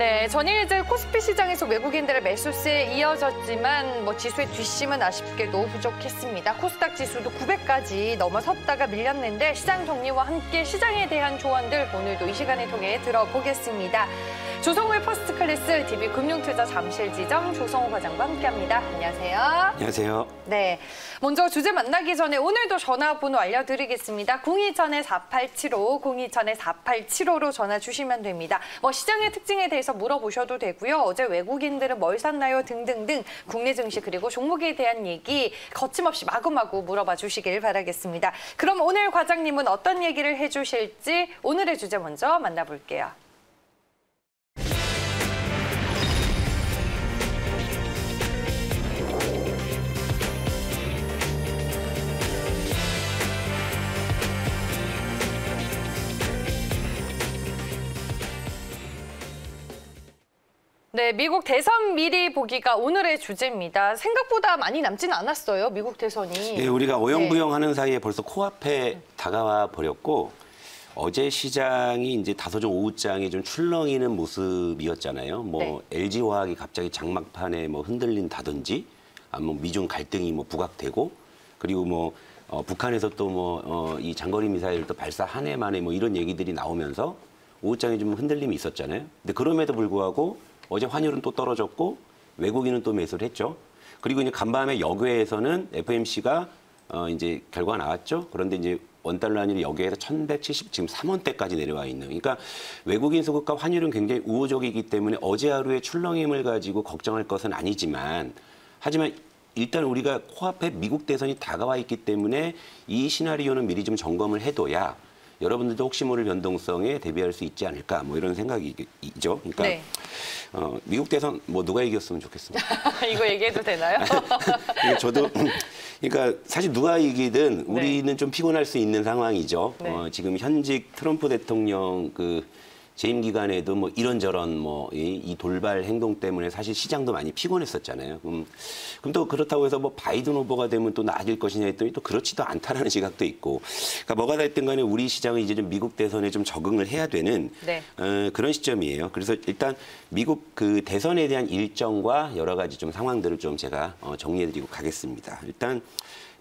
네, 전일제 코스피 시장에서 외국인들의 매수세에 이어졌지만 지수의 뒷심은 아쉽게도 부족했습니다. 코스닥 지수도 900까지 넘어섰다가 밀렸는데 시장 정리와 함께 시장에 대한 조언들 오늘도 이 시간을 통해 들어보겠습니다. 조성우의 퍼스트클래스 TV 금융투자 잠실지점 조성우 과장과 함께합니다. 안녕하세요. 안녕하세요. 네, 먼저 주제 만나기 전에 오늘도 전화번호 알려드리겠습니다. 027-4875, 027-4875로 전화 주시면 됩니다. 시장의 특징에 대해서 물어보셔도 되고요. 어제 외국인들은 뭘 샀나요? 등등등 국내 증시 그리고 종목에 대한 얘기 거침없이 마구마구 물어봐 주시길 바라겠습니다. 그럼 오늘 과장님은 어떤 얘기를 해주실지 오늘의 주제 먼저 만나볼게요. 네, 미국 대선 미리 보기가 오늘의 주제입니다. 생각보다 많이 남지는 않았어요, 미국 대선이. 네, 우리가 어영부영하는 사이에 벌써 코앞에 다가와 버렸고 어제 시장이 이제 다소 좀 오후장에 좀 출렁이는 모습이었잖아요. LG화학이 갑자기 장막판에 흔들린다든지, 미중 갈등이 부각되고, 그리고 북한에서 또 이 장거리 미사일을 또 발사 한 해 만에 이런 얘기들이 나오면서 오후장에 좀 흔들림이 있었잖아요. 근데 그럼에도 불구하고 어제 환율은 또 떨어졌고 외국인은 또 매수를 했죠. 그리고 이제 간밤에 여괴에서는 FOMC가 이제 결과가 나왔죠. 그런데 이제 원달러 환율이 여기에서 1170 지금 3원대까지 내려와 있는. 그러니까 외국인 소득과 환율은 굉장히 우호적이기 때문에 어제 하루의 출렁임을 가지고 걱정할 것은 아니지만 하지만 일단 우리가 코앞에 미국 대선이 다가와 있기 때문에 이 시나리오는 미리 좀 점검을 해둬야 여러분들도 혹시 모를 변동성에 대비할 수 있지 않을까 이런 생각이죠. 그러니까 네. 미국 대선 누가 이겼으면 좋겠습니다. 이거 얘기해도 되나요? 저도 그러니까 사실 누가 이기든 우리는 좀 피곤할 수 있는 상황이죠. 네. 지금 현직 트럼프 대통령 재임 기간에도 이런저런 이 돌발 행동 때문에 사실 시장도 많이 피곤했었잖아요. 그럼 또 그렇다고 해서 바이든 후보가 되면 또 나아질 것이냐 했더니 또 그렇지도 않다라는 시각도 있고. 그러니까 뭐가 됐든 간에 우리 시장은 이제 좀 미국 대선에 좀 적응을 해야 되는 그런 시점이에요. 그래서 일단 미국 대선에 대한 일정과 여러 가지 좀 상황들을 좀 제가 정리해드리고 가겠습니다. 일단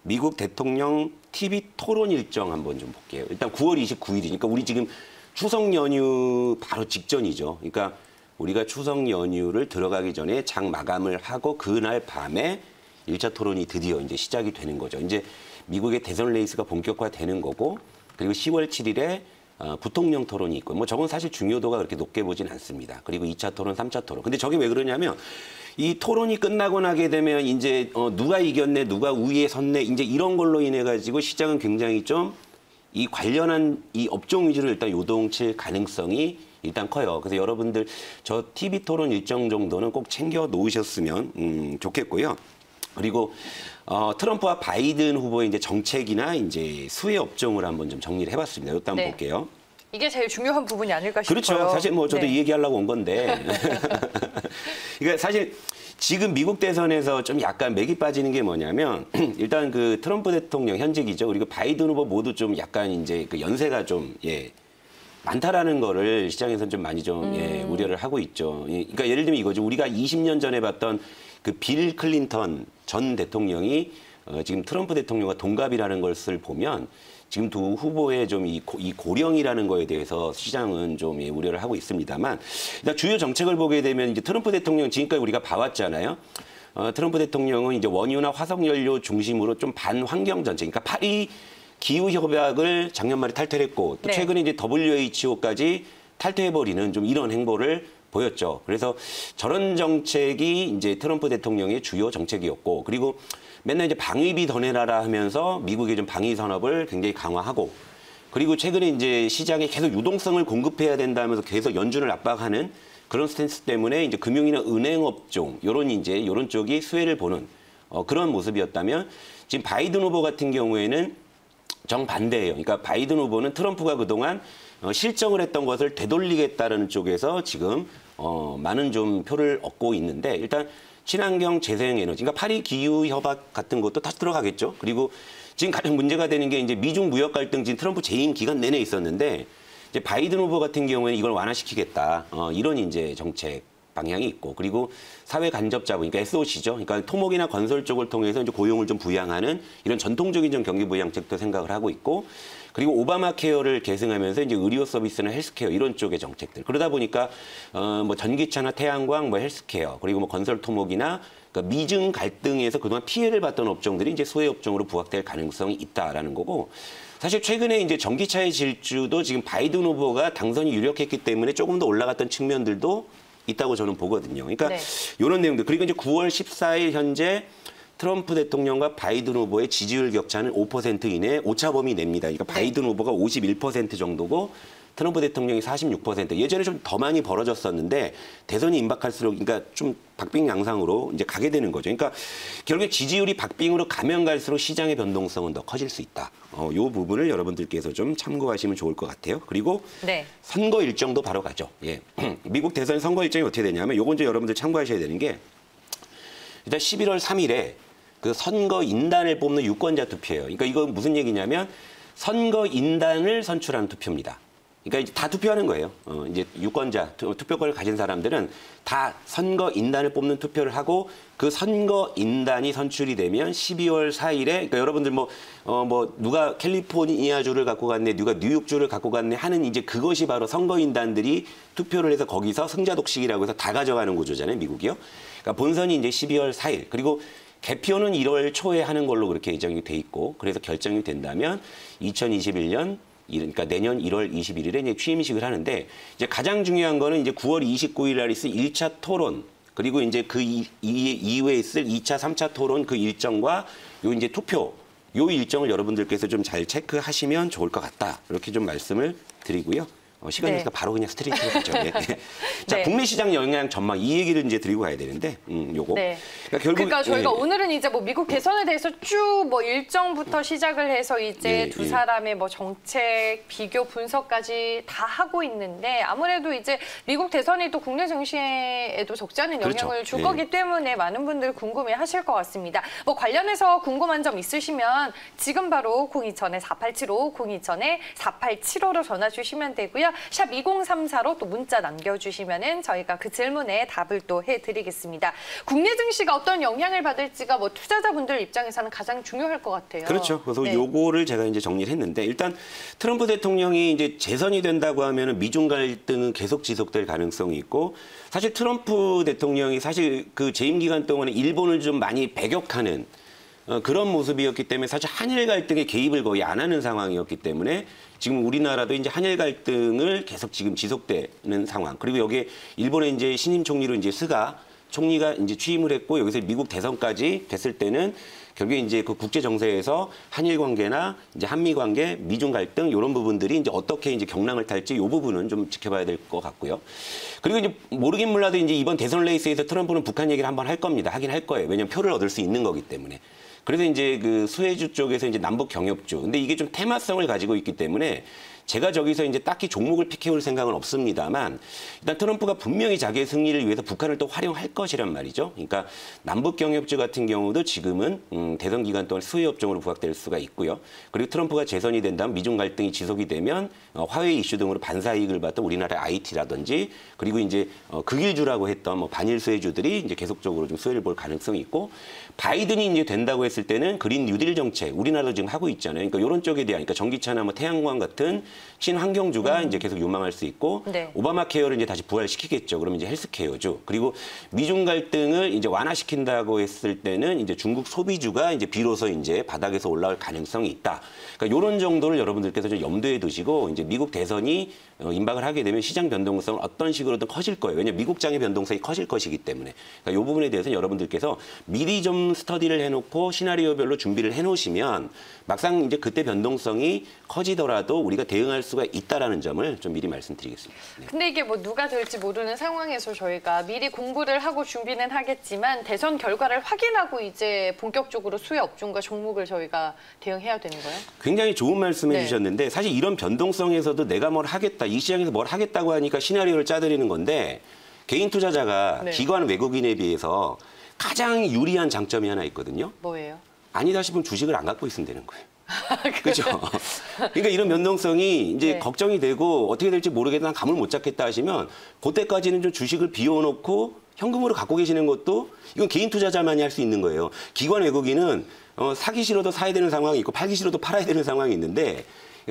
미국 대통령 TV 토론 일정 한번 좀 볼게요. 일단 9월 29일이니까 우리 지금 추석 연휴 바로 직전이죠. 그러니까 우리가 추석 연휴를 들어가기 전에 장 마감을 하고 그날 밤에 1차 토론이 드디어 이제 시작이 되는 거죠. 이제 미국의 대선 레이스가 본격화되는 거고, 그리고 10월 7일에 부통령 토론이 있고, 저건 사실 중요도가 그렇게 높게 보진 않습니다. 그리고 2차 토론, 3차 토론. 근데 저게 왜 그러냐면 이 토론이 끝나고 나게 되면 이제 누가 이겼네, 누가 우위에 섰네, 이제 이런 걸로 인해 가지고 시장은 굉장히 좀 이 관련한 이 업종 위주로 일단 요동칠 가능성이 일단 커요. 그래서 여러분들 저 TV 토론 일정 정도는 꼭 챙겨 놓으셨으면 좋겠고요. 그리고 트럼프와 바이든 후보의 이제 정책이나 이제 수혜 업종을 한번 좀 정리를 해봤습니다. 이것도 한번 볼게요. 이게 제일 중요한 부분이 아닐까 싶어요. 그렇죠. 사실 저도 이 얘기하려고 온 건데. 그러니까 사실 지금 미국 대선에서 좀 약간 맥이 빠지는 게 뭐냐면 일단 트럼프 대통령 현직이죠. 그리고 바이든 후보 모두 좀 약간 이제 연세가 좀 많다라는 거를 시장에서는 좀 많이 좀 우려를 하고 있죠. 그러니까 예를 들면 이거죠. 우리가 20년 전에 봤던 빌 클린턴 전 대통령이 지금 트럼프 대통령과 동갑이라는 것을 보면 지금 두 후보의 좀 이 고령이라는 거에 대해서 시장은 좀 우려를 하고 있습니다만, 일단 주요 정책을 보게 되면 이제 트럼프 대통령 지금까지 우리가 봐왔잖아요. 트럼프 대통령은 이제 원유나 화석연료 중심으로 좀 반환경 정책, 그러니까 파리 기후 협약을 작년 말에 탈퇴했고 또 최근에 이제 WHO까지 탈퇴해버리는 좀 이런 행보를 보였죠. 그래서 저런 정책이 이제 트럼프 대통령의 주요 정책이었고, 그리고 맨날 이제 방위비 더 내놔라 하면서 미국의 좀 방위 산업을 굉장히 강화하고, 그리고 최근에 이제 시장에 계속 유동성을 공급해야 된다 하면서 계속 연준을 압박하는 그런 스탠스 때문에 이제 금융이나 은행 업종 요런 쪽이 수혜를 보는 그런 모습이었다면, 지금 바이든 후보 같은 경우에는 정반대예요. 그러니까 바이든 후보는 트럼프가 그동안 실정을 했던 것을 되돌리겠다는 쪽에서 지금 많은 좀 표를 얻고 있는데, 일단 친환경 재생에너지, 그러니까 파리 기후 협약 같은 것도 다시 들어가겠죠. 그리고 지금 가장 문제가 되는 게 이제 미중 무역 갈등 지금 트럼프 재임 기간 내내 있었는데 이제 바이든 후보 같은 경우에는 이걸 완화시키겠다. 이런 이제 정책 방향이 있고, 그리고 사회 간접자본, 그러니까 SOC죠. 그러니까 토목이나 건설 쪽을 통해서 이제 고용을 좀 부양하는 이런 전통적인 좀 경기 부양책도 생각을 하고 있고, 그리고 오바마 케어를 계승하면서 이제 의료 서비스나 헬스케어 이런 쪽의 정책들. 그러다 보니까 뭐 전기차나 태양광, 뭐 헬스케어, 그리고 뭐 건설 토목이나 그러니까 미중 갈등에서 그동안 피해를 봤던 업종들이 이제 소외 업종으로 부각될 가능성이 있다라는 거고. 사실 최근에 이제 전기차의 질주도 지금 바이든 후보가 당선이 유력했기 때문에 조금 더 올라갔던 측면들도 있다고 저는 보거든요. 그러니까 이런 내용들. 그리고 이제 9월 14일 현재 트럼프 대통령과 바이든 후보의 지지율 격차는 5% 이내 오차 범위 냅니다. 그러니까 바이든 후보가 51% 정도고 트럼프 대통령이 46%. 예전에 좀 더 많이 벌어졌었는데 대선이 임박할수록 그러니까 좀 박빙 양상으로 이제 가게 되는 거죠. 그러니까 결국에 지지율이 박빙으로 가면 갈수록 시장의 변동성은 더 커질 수 있다. 이 부분을 여러분들께서 좀 참고하시면 좋을 것 같아요. 그리고 선거 일정도 바로 가죠. 예. 미국 대선 선거 일정이 어떻게 되냐면 요건 이제 여러분들 참고하셔야 되는 게 일단 11월 3일에 그 선거 인단을 뽑는 유권자 투표예요. 그러니까 이거 무슨 얘기냐면 선거 인단을 선출한 투표입니다. 그러니까 이제 다 투표하는 거예요. 이제 유권자, 투표권을 가진 사람들은 다 선거 인단을 뽑는 투표를 하고 그 선거 인단이 선출이 되면 12월 4일에, 그러니까 여러분들 뭐 누가 캘리포니아주를 갖고 갔네, 누가 뉴욕주를 갖고 갔네 하는 이제 그것이 바로 선거 인단들이 투표를 해서 거기서 승자 독식이라고 해서 다 가져가는 구조잖아요, 미국이요. 그러니까 본선이 이제 12월 4일. 그리고 개표는 1월 초에 하는 걸로 그렇게 예정이 돼 있고, 그래서 결정이 된다면 2021년 그러니까 내년 1월 21일에 이제 취임식을 하는데, 이제 가장 중요한 거는 이제 9월 29일 날 있을 1차 토론, 그리고 이제 그 이후에 있을 2차, 3차 토론 그 일정과 요 이제 투표, 요 일정을 여러분들께서 좀 잘 체크하시면 좋을 것 같다. 이렇게 좀 말씀을 드리고요. 시간이 있으니까 바로 그냥 스트레이트로 가죠. 네. 자, 국내 시장 영향 전망 이 얘기를 이제 드리고 가야 되는데, 요거. 그러니까 저희가 오늘은 이제 뭐 미국 대선에 대해서 쭉 뭐 일정부터 시작을 해서 이제 두 사람의 뭐 정책, 비교 분석까지 다 하고 있는데, 아무래도 이제 미국 대선이 또 국내 증시에도 적지 않은 영향을 줄 거기 때문에 많은 분들 궁금해하실 것 같습니다. 뭐 관련해서 궁금한 점 있으시면 지금 바로 027-4875, 027-4875로 전화 주시면 되고요. 샵 2034로 또 문자 남겨주시면은 저희가 그 질문에 답을 또 해드리겠습니다. 국내 증시가 어떤 영향을 받을지가 뭐 투자자분들 입장에서는 가장 중요할 것 같아요. 그렇죠. 그래서 요거를 제가 이제 정리를 했는데, 일단 트럼프 대통령이 이제 재선이 된다고 하면은 미중 갈등은 계속 지속될 가능성이 있고, 사실 트럼프 대통령이 사실 그 재임 기간 동안에 일본을 좀 많이 배격하는 그런 모습이었기 때문에 사실 한일 갈등에 개입을 거의 안 하는 상황이었기 때문에 지금 우리나라도 이제 한일 갈등을 계속 지금 지속되는 상황. 그리고 여기에 일본의 이제 신임 총리로 이제 스가 총리가 이제 취임을 했고, 여기서 미국 대선까지 됐을 때는 결국에 이제 그 국제 정세에서 한일 관계나 이제 한미 관계, 미중 갈등 이런 부분들이 이제 어떻게 이제 경랑을 탈지 이 부분은 좀 지켜봐야 될 것 같고요. 그리고 이제 모르긴 몰라도 이제 이번 대선 레이스에서 트럼프는 북한 얘기를 한번 할 겁니다. 하긴 할 거예요. 왜냐하면 표를 얻을 수 있는 거기 때문에. 그래서 이제 그 수혜주 쪽에서 이제 남북 경협주. 근데 이게 좀 테마성을 가지고 있기 때문에 제가 저기서 이제 딱히 종목을 픽해올 생각은 없습니다만, 일단 트럼프가 분명히 자기의 승리를 위해서 북한을 또 활용할 것이란 말이죠. 그러니까 남북 경협주 같은 경우도 지금은 대선 기간 동안 수혜 업종으로 부각될 수가 있고요. 그리고 트럼프가 재선이 된다면 미중 갈등이 지속이 되면 화웨이 이슈 등으로 반사 이익을 봤던 우리나라 IT라든지, 그리고 이제 극일주라고 했던 뭐 반일 수혜주들이 이제 계속적으로 좀 수혜를 볼 가능성이 있고, 바이든이 이제 된다고 했을 때는 그린 뉴딜 정책 우리나라도 지금 하고 있잖아요. 그러니까 이런 쪽에 대한, 그러니까 전기차나 뭐 태양광 같은 친환경주가 이제 계속 유망할 수 있고, 오바마 케어를 이제 다시 부활시키겠죠. 그러면 이제 헬스케어주. 그리고 미중 갈등을 이제 완화시킨다고 했을 때는 이제 중국 소비주가 이제 비로소 이제 바닥에서 올라올 가능성이 있다. 그러니까 이런 정도를 여러분들께서 좀 염두에 두시고, 이제 미국 대선이 임박을 하게 되면 시장 변동성은 어떤 식으로든 커질 거예요. 왜냐하면 미국장의 변동성이 커질 것이기 때문에. 그러니까 이 부분에 대해서는 여러분들께서 미리 좀 스터디를 해놓고 시나리오별로 준비를 해놓으시면 막상 이제 그때 변동성이 커지더라도 우리가 대응할 수가 있다라는 점을 좀 미리 말씀드리겠습니다. 근데 이게 뭐 누가 될지 모르는 상황에서 저희가 미리 공부를 하고 준비는 하겠지만 대선 결과를 확인하고 이제 본격적으로 수혜 업종과 종목을 저희가 대응해야 되는 거예요? 굉장히 좋은 말씀해 주셨는데, 사실 이런 변동성에서도 내가 뭘 하겠다, 이 시장에서 뭘 하겠다고 하니까 시나리오를 짜드리는 건데, 개인 투자자가 기관 외국인에 비해서 가장 유리한 장점이 하나 있거든요. 뭐예요? 아니다 싶으면 주식을 안 갖고 있으면 되는 거예요. 그렇죠. 그러니까 이런 변동성이 이제 네. 걱정이 되고 어떻게 될지 모르겠다, 난 감을 못 잡겠다 하시면 그때까지는 좀 주식을 비워놓고 현금으로 갖고 계시는 것도 이건 개인 투자자만이 할 수 있는 거예요. 기관 외국인은 사기 싫어도 사야 되는 상황이 있고 팔기 싫어도 팔아야 되는 상황이 있는데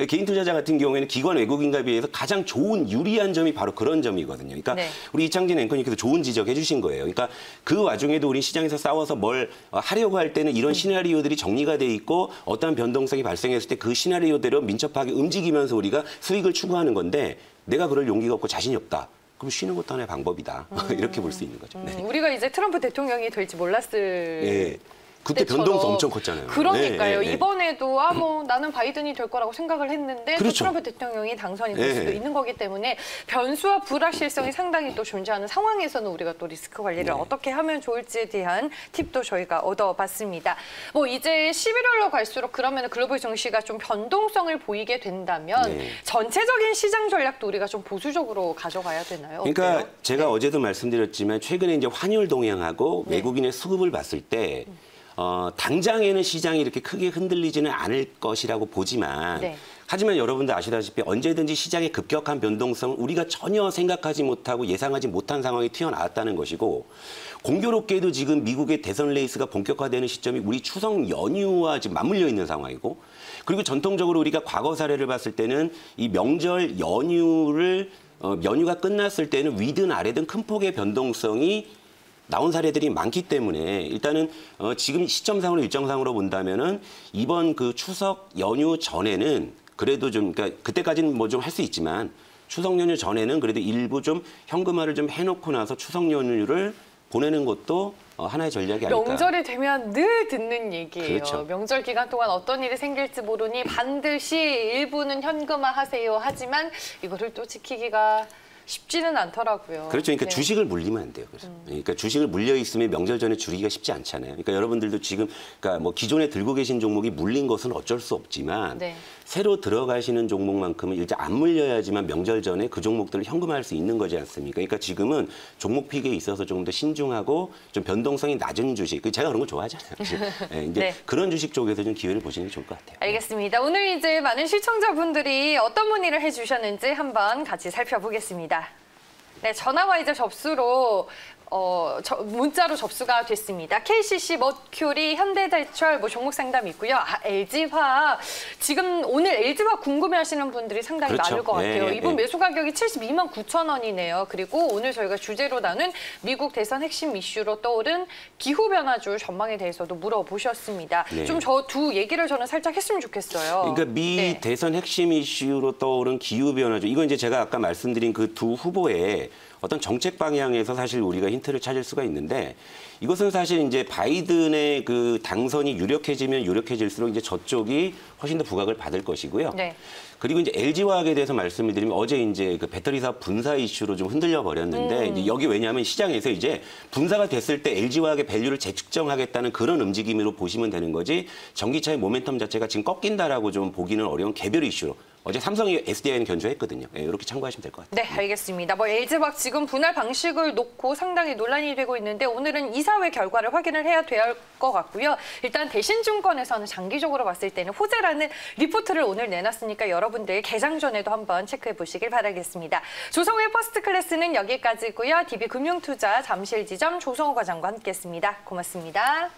개인 투자자 같은 경우에는 기관 외국인과 비해서 가장 좋은 유리한 점이 바로 그런 점이거든요. 그러니까 네. 우리 이창진 앵커님께서 좋은 지적해 주신 거예요. 그러니까 그 와중에도 우리 시장에서 싸워서 뭘 하려고 할 때는 이런 시나리오들이 정리가 돼 있고 어떠한 변동성이 발생했을 때 그 시나리오대로 민첩하게 움직이면서 우리가 수익을 추구하는 건데 내가 그럴 용기가 없고 자신이 없다. 그럼 쉬는 것도 하나의 방법이다. 이렇게 볼 수 있는 거죠. 네. 우리가 이제 트럼프 대통령이 될지 몰랐을 예. 그때 때처럼. 변동성 엄청 컸잖아요. 그러니까요. 네, 네, 네. 이번에도 나는 바이든이 될 거라고 생각을 했는데 또 그렇죠. 트럼프 대통령이 당선이 될 수도 네. 있는 거기 때문에 변수와 불확실성이 상당히 또 존재하는 상황에서는 우리가 또 리스크 관리를 네. 어떻게 하면 좋을지에 대한 팁도 저희가 얻어봤습니다. 뭐 이제 11월로 갈수록 그러면 글로벌 증시가 좀 변동성을 보이게 된다면 네. 전체적인 시장 전략도 우리가 좀 보수적으로 가져가야 되나요? 그러니까 어때요? 제가 어제도 말씀드렸지만 최근에 이제 환율 동향하고 네. 외국인의 수급을 봤을 때 당장에는 시장이 이렇게 크게 흔들리지는 않을 것이라고 보지만 네. 하지만 여러분들 아시다시피 언제든지 시장의 급격한 변동성은 우리가 전혀 생각하지 못하고 예상하지 못한 상황이 튀어나왔다는 것이고 공교롭게도 지금 미국의 대선 레이스가 본격화되는 시점이 우리 추석 연휴와 지금 맞물려 있는 상황이고 그리고 전통적으로 우리가 과거 사례를 봤을 때는 이 명절 연휴가 끝났을 때는 위든 아래든 큰 폭의 변동성이 나온 사례들이 많기 때문에 일단은 지금 시점상으로 일정상으로 본다면은 이번 그 추석 연휴 전에는 그래도 좀 그러니까 그때까지는 뭐 좀 할 수 있지만 추석 연휴 전에는 그래도 일부 좀 현금화를 좀 해놓고 나서 추석 연휴를 보내는 것도 하나의 전략이 아닐까. 명절이 되면 늘 듣는 얘기예요. 그렇죠. 명절 기간 동안 어떤 일이 생길지 모르니 반드시 일부는 현금화하세요. 하지만 이거를 또 지키기가 쉽지는 않더라고요. 그렇죠. 그러니까 네. 주식을 물리면 안 돼요. 그래서. 그러니까 주식을 물려 있으면 명절 전에 줄이기가 쉽지 않잖아요. 그러니까 여러분들도 지금 그러니까 뭐 기존에 들고 계신 종목이 물린 것은 어쩔 수 없지만 네. 새로 들어가시는 종목만큼은 일단 안 물려야지만 명절 전에 그 종목들을 현금화할 수 있는 거지 않습니까? 그러니까 지금은 종목 픽에 있어서 조금 더 신중하고 좀 변동성이 낮은 주식. 제가 그런 거 좋아하잖아요. 네, 이제 네. 그런 주식 쪽에서 좀 기회를 보시는 게 좋을 것 같아요. 알겠습니다. 오늘 이제 많은 시청자분들이 어떤 문의를 해주셨는지 한번 같이 살펴보겠습니다. 네, 전화와 이제 접수로 문자로 접수가 됐습니다. KCC, 머큐리, 현대제철 종목 상담이 있고요. LG화학 지금 오늘 LG화학 궁금해하시는 분들이 상당히 그렇죠. 많을 것 같아요. 네, 이분 네. 매수 가격이 72만 9천 원이네요. 그리고 오늘 저희가 주제로 나눈 미국 대선 핵심 이슈로 떠오른 기후 변화주 전망에 대해서도 물어보셨습니다. 네. 좀 저 두 얘기를 저는 살짝 했으면 좋겠어요. 그러니까 미 네. 대선 핵심 이슈로 떠오른 기후 변화죠. 이건 이제 제가 아까 말씀드린 그 두 후보의 어떤 정책 방향에서 사실 우리가 힌트를 찾을 수가 있는데 이것은 사실 이제 바이든의 그 당선이 유력해지면 유력해질수록 이제 저쪽이 훨씬 더 부각을 받을 것이고요. 네. 그리고 이제 LG화학에 대해서 말씀을 드리면 어제 이제 그 배터리 사업 분사 이슈로 좀 흔들려 버렸는데 이제 여기 왜냐하면 시장에서 이제 분사가 됐을 때 LG화학의 밸류를 재측정하겠다는 그런 움직임으로 보시면 되는 거지 전기차의 모멘텀 자체가 지금 꺾인다라고 좀 보기는 어려운 개별 이슈로 어제 삼성이 SDI는 견조했거든요. 예, 이렇게 참고하시면 될 것 같아요. 네, 알겠습니다. 뭐 LG화학 지금 분할 방식을 놓고 상당히 논란이 되고 있는데 오늘은 이사회 결과를 확인을 해야 될 것 같고요. 일단 대신증권에서는 장기적으로 봤을 때는 호재라는 리포트를 오늘 내놨으니까 여러분들 개장 전에도 한번 체크해 보시길 바라겠습니다. 조성우의 퍼스트 클래스는 여기까지고요. DB금융투자 잠실지점 조성우 과장과 함께했습니다. 고맙습니다.